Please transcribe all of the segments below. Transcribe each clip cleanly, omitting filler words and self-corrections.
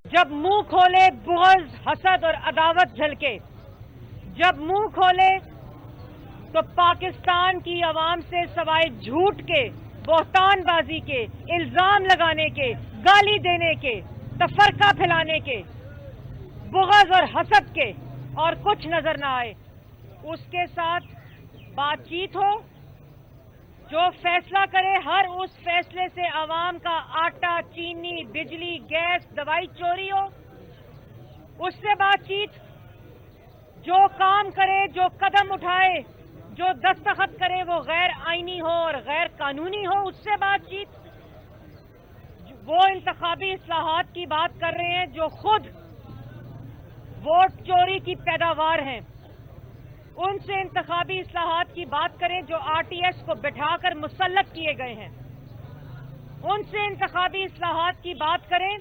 जब मुंह खोले बुग़्ज़, हसद और अदावत झलके, जब मुंह खोले तो पाकिस्तान की आवाम से सवाए झूठ के, बहतानबाजी के, इल्जाम लगाने के, गाली देने के, तफरका फैलाने के, बुग़्ज़ और हसद के और कुछ नजर ना आए। उसके साथ बातचीत हो, जो फैसला करे हर उस फैसले से आवाम का आटा, चीनी, बिजली, गैस, दवाई चोरी हो, उससे बातचीत। जो काम करे, जो कदम उठाए, जो दस्तखत करे वो गैर आईनी हो और गैर कानूनी हो, उससे बातचीत। वो इंतखाबी इस्लाहात की बात कर रहे हैं जो खुद वोट चोरी की पैदावार हैं, उनसे इंतखाबी इस्लाहात की बात करें जो आरटीएस को बिठाकर मुसल्लत किए गए हैं। उनसे इंतखाबी इस्लाहात की बात करें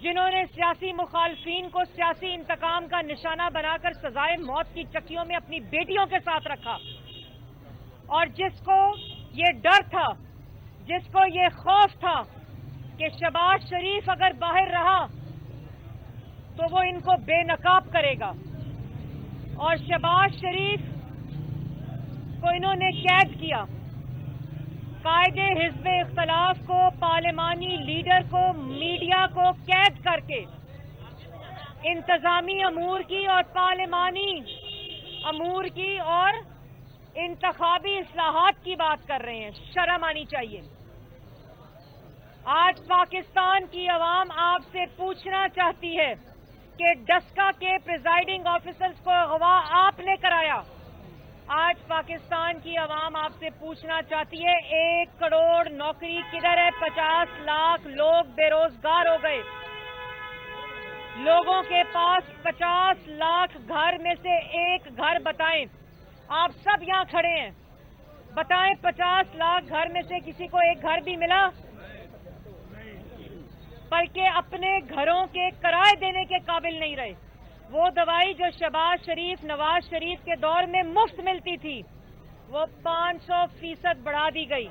जिन्होंने सियासी मुखालफीन को सियासी इंतकाम का निशाना बनाकर सजाए मौत की चक्कियों में अपनी बेटियों के साथ रखा, और जिसको ये डर था, जिसको ये खौफ था कि शहबाज शरीफ अगर बाहर रहा तो वो इनको बेनकाब करेगा, और शहबाज शरीफ को इन्होंने कैद किया। कायदे हिज़्ब इख्तिलाफ को, पार्लिमानी लीडर को, मीडिया को कैद करके इंतजामी अमूर की और पार्लिमानी अमूर की और इंतखाबी इस्लाहात की बात कर रहे हैं। शर्म आनी चाहिए। आज पाकिस्तान की आवाम आपसे पूछना चाहती है कि डस्का के प्रिजाइडिंग ऑफिसर्स को अगवा आपने कराया। आज पाकिस्तान की आवाम आपसे पूछना चाहती है 1 करोड़ नौकरी किधर है? 50 लाख लोग बेरोजगार हो गए। लोगों के पास 50 लाख घर में से एक घर बताएं। आप सब यहां खड़े हैं, बताएं 50 लाख घर में से किसी को एक घर भी मिला? बल्कि अपने घरों के किराए देने के काबिल नहीं रहे। वो दवाई जो शहबाज शरीफ, नवाज शरीफ के दौर में मुफ्त मिलती थी, वो 500% बढ़ा दी गई।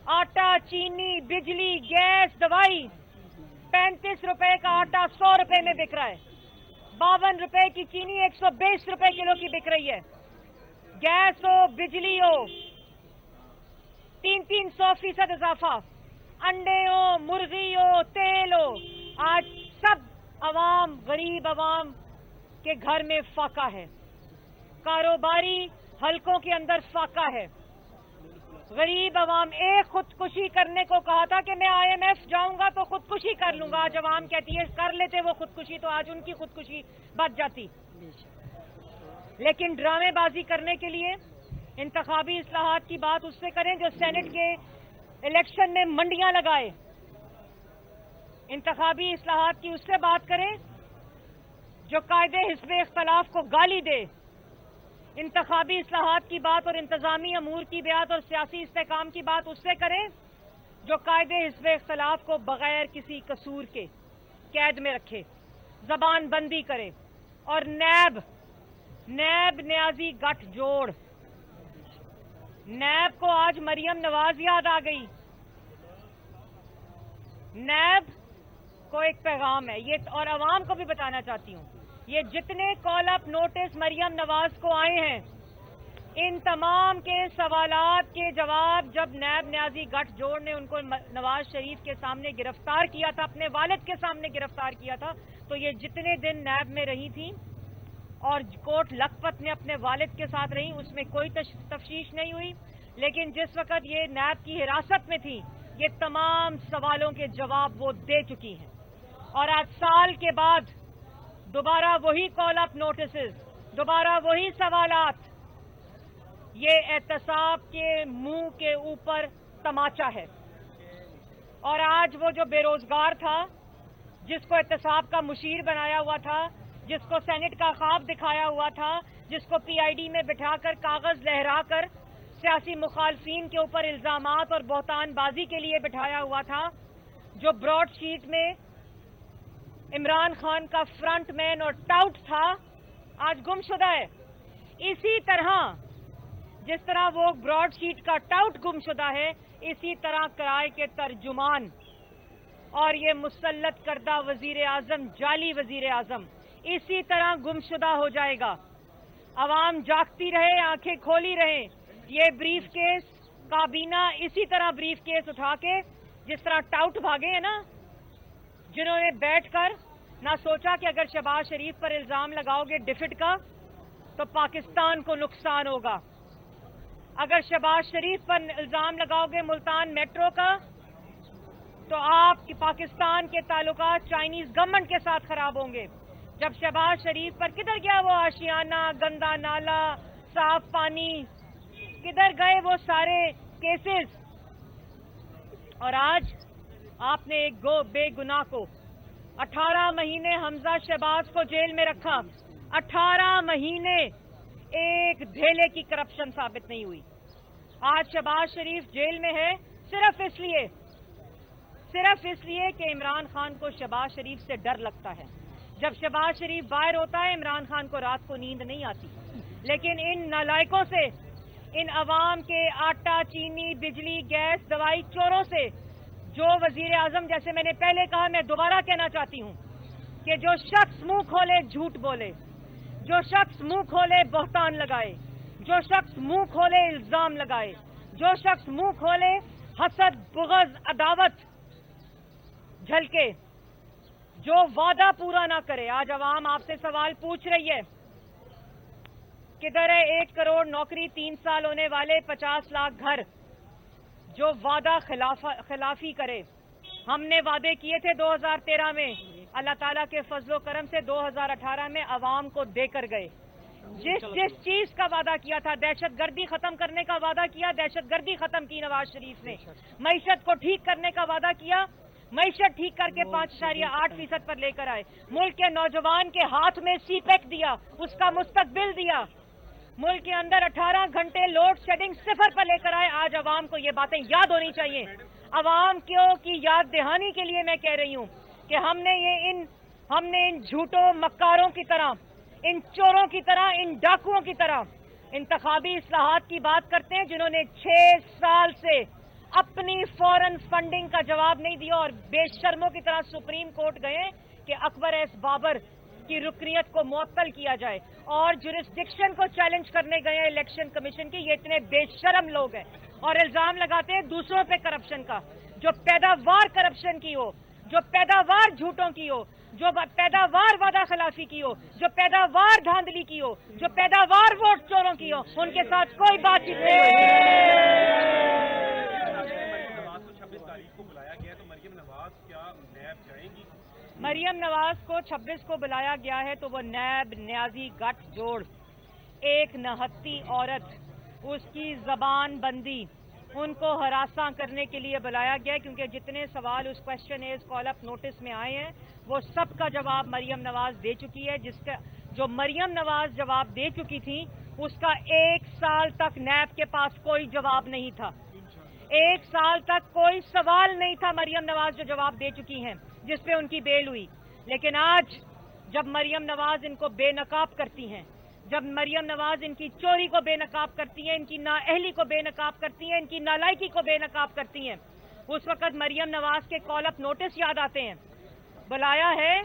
आटा, चीनी, बिजली, गैस, दवाई 35 रुपए का आटा 100 रुपए में बिक रहा है। 52 रुपए की चीनी 120 रुपए किलो की बिक रही है। गैस हो, बिजली हो, 300% इजाफा। अंडे हो, मुर्गी हो, तेल हो, आज सब अवाम, गरीब अवाम के घर में फाका है। कारोबारी हलकों के अंदर फाका है। गरीब अवाम, एक खुदकुशी करने को कहा था कि मैं IMF जाऊंगा तो खुदकुशी कर लूंगा। आज अवाम कहती है कर लेते वो खुदकुशी तो आज उनकी खुदकुशी बच जाती। लेकिन ड्रामेबाजी करने के लिए इंतखाबी इस्लाहात की बात उससे करें जो सेनेट के इलेक्शन में मंडियां लगाए। इंतखाबी इस्लाहात की उससे बात करें जो कायदे हिज़्ब इख्तिलाफ को गाली दे। इंतखाबी इस्लाहात की बात और इंतजामी अमूर की बात और सियासी इस्तेकाम की बात उससे करें जो कायदे हिज़्ब इख्तिलाफ को बगैर किसी कसूर के कैद में रखे, जबान बंदी करे। और नैब न्याजी गठजोड़, नैब को आज मरियम नवाज याद आ गई। नैब को एक पैगाम है ये, और अवाम को भी बताना चाहती हूं, ये जितने call up notice Maryam Nawaz को आए हैं, इन तमाम के सवालात के जवाब जब नैब न्याजी गठजोड़ ने उनको नवाज शरीफ के सामने गिरफ्तार किया था, अपने वालिद के सामने गिरफ्तार किया था, तो ये जितने दिन नैब में रही थी और कोट लखपत में अपने वालिद के साथ रही, उसमें कोई तफ्तीश नहीं हुई। लेकिन जिस वक्त ये नैब की हिरासत में थी, ये तमाम सवालों के जवाब वो दे चुकी हैं। और आज साल के बाद दोबारा वही कॉल अप नोटिसेस, दोबारा वही सवालात, ये एहतसाब के मुंह के ऊपर तमाचा है। और आज वो जो बेरोजगार था, जिसको एहतसाब का मुशीर बनाया हुआ था, जिसको सेनेट का ख्वाब दिखाया हुआ था, जिसको PID में बिठाकर कागज लहराकर सियासी मुखालफीन के ऊपर इल्जामात और बहतानबाजी के लिए बिठाया हुआ था, जो ब्रॉडशीट में इमरान खान का फ्रंटमैन और टाउट था, आज गुमशुदा है। इसी तरह जिस तरह वो ब्रॉडशीट का टाउट गुमशुदा है, इसी तरह किराए के तर्जुमान اور یہ مسلط کردہ وزیر اعظم جعلی وزیر اعظم اسی طرح گمشدہ ہو جائے گا. عوام جاگتی رہے, آنکھیں کھولی رہے. یہ بریف کیس کابینہ اسی طرح بریف کیس اٹھا کے جس طرح ٹاؤٹ بھاگے ہیں نا, جنہوں نے بیٹھ کر نہ سوچا کہ اگر شہباز شریف پر الزام لگاؤ گے ڈفٹ کا تو پاکستان کو نقصان ہوگا, اگر شہباز شریف پر الزام لگاؤ گے ملتان میٹرو کا تو آپ کی پاکستان کے تعلقات چائنیز گورنمنٹ کے ساتھ خراب ہوں گے. جب شہباز شریف پر کدھر گیا وہ آشیانہ, گندا نالا, صاف پانی, کدھر گئے وہ سارے کیسز؟ اور آج آپ نے ایک بے گناہ کو 18 مہینے حمزہ شہباز کو جیل میں رکھا. 18 مہینے ایک دھیلے کی کرپشن ثابت نہیں ہوئی. آج شہباز شریف جیل میں ہے صرف اس لیے کہ عمران خان کو شہباز شریف سے ڈر لگتا ہے. جب شہباز شریف باہر ہوتا ہے عمران خان کو رات کو نیند نہیں آتی. لیکن ان نالائکوں سے, ان عوام کے آٹا, چینی, بجلی, گیس, دوائی چوروں سے جو وزیر اعظم, جیسے میں نے پہلے کہا, میں دوبارہ کہنا چاہتی ہوں کہ جو شخص منہ کھولے جھوٹ بولے, جو شخص منہ کھولے بہتان لگائے, جو شخص منہ کھولے الزام لگائے, جو شخص منہ کھولے حسد, بغض, عداوت جھلکے, جو وعدہ پورا نہ کرے. آج عوام آپ سے سوال پوچھ رہی ہے کدھر ہے 1 کروڑ نوکری, 3 سال ہونے والے 50 لاکھ گھر, جو وعدہ خلافی کرے. ہم نے وعدے کیے تھے 2013 میں, اللہ تعالیٰ کے فضل و کرم سے 2018 میں عوام کو دے کر گئے. جس چیز کا وعدہ کیا تھا, دہشت گردی ختم کرنے کا وعدہ کیا, دہشت گردی ختم کی نواز شریف نے. معیشت کو ٹھیک کرنے کا وعدہ کیا, معیشت ٹھیک کر کے 5.8% پر لے کر آئے. ملک کے نوجوان کے ہاتھ میں سی پیک دیا, اس کا مستقبل دیا. ملک کے اندر 18 گھنٹے لوڈ شیڈنگ 0 پر لے کر آئے. آج عوام کو یہ باتیں یاد ہونی چاہیے. عوام کی یاد دہانی کے لیے میں کہہ رہی ہوں کہ ہم نے ان جھوٹوں مکاروں کی طرح, ان چوروں کی طرح, ان ڈاکوؤں کی طرح انتخابی اصلاحات کی بات کرتے ہیں جنہوں نے 6 سال سے اپنی فورن فنڈنگ کا جواب نہیں دیا اور بے شرموں کی طرح سپریم کورٹ گئے کہ اکبر ایس بابر کی رکنیت کو معطل کیا جائے, اور جورسڈکشن کو چیلنج کرنے گئے ہیں الیکشن کمیشن کی. یہ اتنے بے شرم لوگ ہیں اور الزام لگاتے ہیں دوسروں پہ کرپشن کا. جو پیداوار کرپشن کی ہو, جو پیداوار جھوٹوں کی ہو, جو پیداوار وعدہ خلافی کی ہو, جو پیداوار دھاندلی کی ہو, جو پیداوار ووٹ چوروں کی ہو, ان کے ساتھ کوئی بات چیت نہیں ہوگی. مریم نواز کو 26 کو بلایا گیا ہے تو وہ نیب, نیازی, گٹھ جوڑ, ایک نہتی عورت, اس کی زبان بندی, ان کو ہراساں کرنے کے لیے بلایا گیا, کیونکہ جتنے سوال اس کوشچن ایز کال اپ نوٹس میں آئے ہیں وہ سب کا جواب مریم نواز دے چکی ہے. جو مریم نواز جواب دے چکی تھی اس کا 1 سال تک نیب کے پاس کوئی جواب نہیں تھا. 1 سال تک کوئی سوال نہیں تھا مریم نواز جو جواب دے چکی ہیں, جس پہ ان کی بیل ہوئی. لیکن آج جب مریم نواز ان کو بے نقاب کرتی ہیں, جب مریم نواز ان کی چوری کو بے نقاب کرتی ہیں, ان کی نااہلی کو بے نقاب کرتی ہیں, ان کی نالائکی کو بے نقاب کرتی ہیں, اس وقت مریم نواز کے کال اپ نوٹس یاد آتے ہیں. بلایا ہے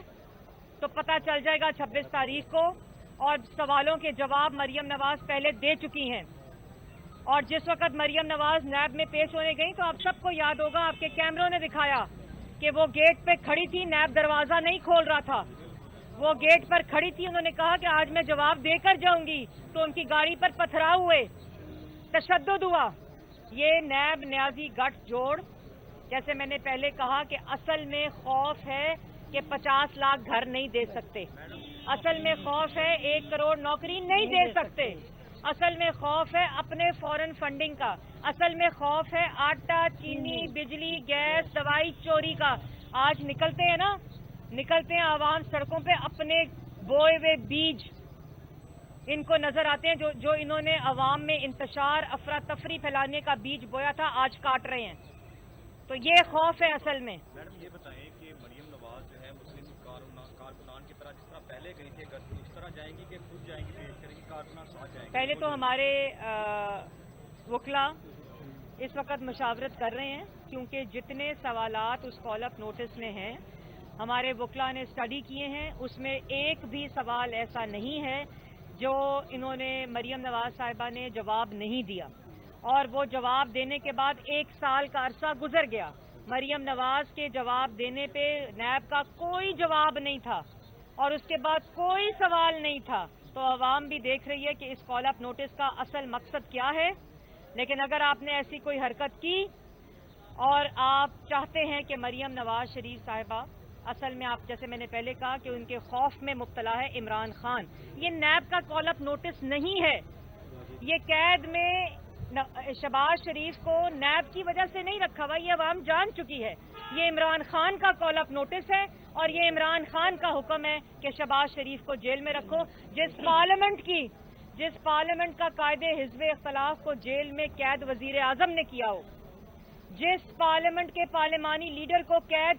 تو پتہ چل جائے گا 26 تاریخ کو, اور سوالوں کے جواب مریم نواز پہلے دے چکی ہیں. اور جس وقت مریم نواز نیب میں پیش ہونے گئی تو آپ سب کو یاد ہوگا, آپ کے کیمروں نے دکھایا کہ وہ گیٹ پہ کھڑی تھی, نیب دروازہ نہیں کھول رہا تھا, وہ گیٹ پر کھڑی تھی. انہوں نے کہا کہ آج میں جواب دے کر جاؤں گی, تو ان کی گاڑی پر پتھراؤ ہوئے, تشدد ہوا. یہ نیب, نیازی, گٹھ جوڑ, جیسے میں نے پہلے کہا کہ اصل میں خوف ہے کہ 50 لاکھ گھر نہیں دے سکتے, اصل میں خوف ہے 1 کروڑ نوکری نہیں دے سکتے, اصل میں خوف ہے اپنے فورن فنڈنگ کا, اصل میں خوف ہے آٹا, چینی, بجلی, گیس, دوائی چوری کا. آج نکلتے ہیں نا, نکلتے ہیں عوام سڑکوں پہ, اپنے بوئے ہوئے بیج ان کو نظر آتے ہیں, جو انہوں نے عوام میں انتشار, افراتفری پھیلانے کا بیج بویا تھا, آج کاٹ رہے ہیں. تو یہ خوف ہے اصل میں. میڈم یہ بتائیں کہ مریم نواز جو ہے مسلم کارکنان کی طرح جس طرح پہلے گئی تھی, اگر اس طرح جائیں گی کہ خود جائیں گی, پیش کریں گی, کارکنان ساتھ جائیں گے؟ پہلے تو ہمارے وکلا اس وقت مشاورت کر رہے ہیں क्योंकि जितने सवालात उस कॉल अप नोटिस में हैं हमारे वकला ने स्टडी किए हैं, उसमें एक भी सवाल ऐसा नहीं है जो इन्होंने मरियम नवाज साहिबा ने जवाब नहीं दिया। और वो जवाब देने के बाद 1 साल का अरसा गुजर गया, मरियम नवाज के जवाब देने पे नैब का कोई जवाब नहीं था और उसके बाद कोई सवाल नहीं था। तो अवाम भी देख रही है कि इस कॉल अप नोटिस का असल मकसद क्या है। लेकिन अगर आपने ऐसी कोई हरकत की और आप चाहते हैं कि मरियम नवाज शरीफ साहिबा, असल में आप जैसे मैंने पहले कहा कि उनके खौफ में मुब्तला है इमरान खान, ये नैब का कॉल अप नोटिस नहीं है। ये कैद में शहबाज शरीफ को नैब की वजह से नहीं रखा हुआ, ये अवाम जान चुकी है। ये इमरान खान का कॉल अप नोटिस है और ये इमरान खान का हुक्म है कि शहबाज शरीफ को जेल में रखो। जिस पार्लियामेंट का कायदे हिज़्ब इख्तिलाफ को जेल में कैद वजीर आजम ने किया हो, जिस पार्लियामेंट के पार्लिमानी लीडर को कैद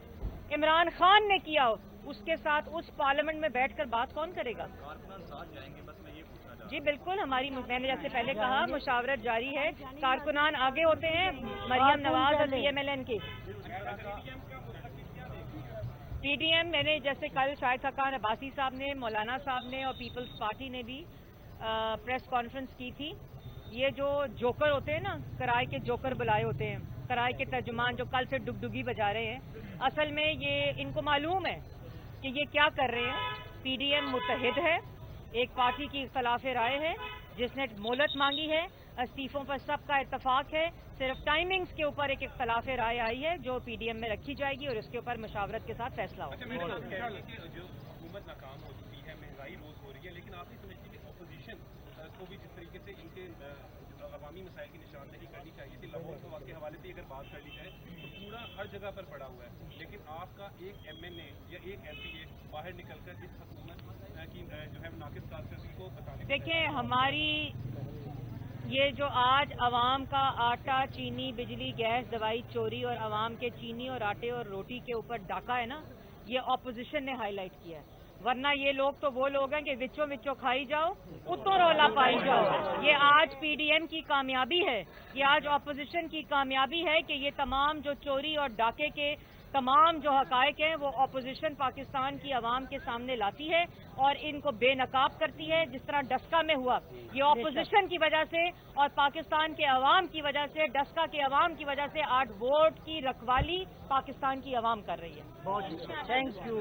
इमरान खान ने किया हो, उसके साथ उस पार्लियामेंट में बैठकर बात कौन करेगा? कारकुनान साथ जाएंगे, बस मैं ये पूछना चाहता हूं। जी बिल्कुल, हमारी मैंने जैसे पहले कहा मुशावरत जारी है, कारकुनान आगे होते हैं मरियम नवाज और PMLN के। PDM मैंने जैसे कल शाहिद खान अब्बासी साहब ने, मौलाना साहब ने और पीपल्स पार्टी ने भी प्रेस कॉन्फ्रेंस की थी। ये जो जोकर होते हैं ना, कराए के जोकर बुलाए होते हैं, कराए के तर्जुमान जो कल से डुगडुगी बजा रहे हैं, असल में ये इनको मालूम है कि ये क्या कर रहे हैं। PDM मुत्तहिद है, एक पार्टी की इख्तलाफ राय है जिसने मोहलत मांगी है, इस्तीफों पर सबका इत्तफाक है, सिर्फ टाइमिंग्स के ऊपर एक इख्तलाफ राय आई है जो PDM में रखी जाएगी और इसके ऊपर मशावरत के साथ फैसला होगा। अच्छा, मेरे साथ कह रही है कि जो हुकूमत नाकाम हो चुकी है, महंगाई रोज हो रही है, लेकिन आप नहीं समझती कि अपोजिशन को भी जिस तरीके से इनके अवामी मसाइल की निशानदेही करनी चाहिए थी, लाहौर को के हवाले से अगर बात कर ली जाए तो कूड़ा हर जगह पर पड़ा हुआ है, लेकिन आपका एक MNA या एक MPA बाहर निकलकर इस हुकूमत की जो है नाकिस कारकर्दगी को बताने। देखिए, हमारी ये जो आज अवाम का आटा, चीनी, बिजली, गैस, दवाई चोरी और अवाम के चीनी और आटे और रोटी के ऊपर डाका है ना, ये ऑपोजिशन ने हाईलाइट किया है। वरना ये लोग तो वो लोग हैं कि विचो विचो खाई जाओ, उतो रोला पाई जाओ। ये आज PDM की कामयाबी है, ये आज ऑपोजिशन की कामयाबी है कि ये तमाम जो चोरी और डाके के तमाम जो हकायक हैं वो ऑपोजिशन पाकिस्तान की आवाम के सामने लाती है और इनको बेनकाब करती है, जिस तरह डस्का में हुआ। ये ऑपोजिशन की वजह से और पाकिस्तान के अवाम की वजह से, डस्का के अवाम की वजह से आज वोट की रखवाली पाकिस्तान की अवाम कर रही है। Thank you.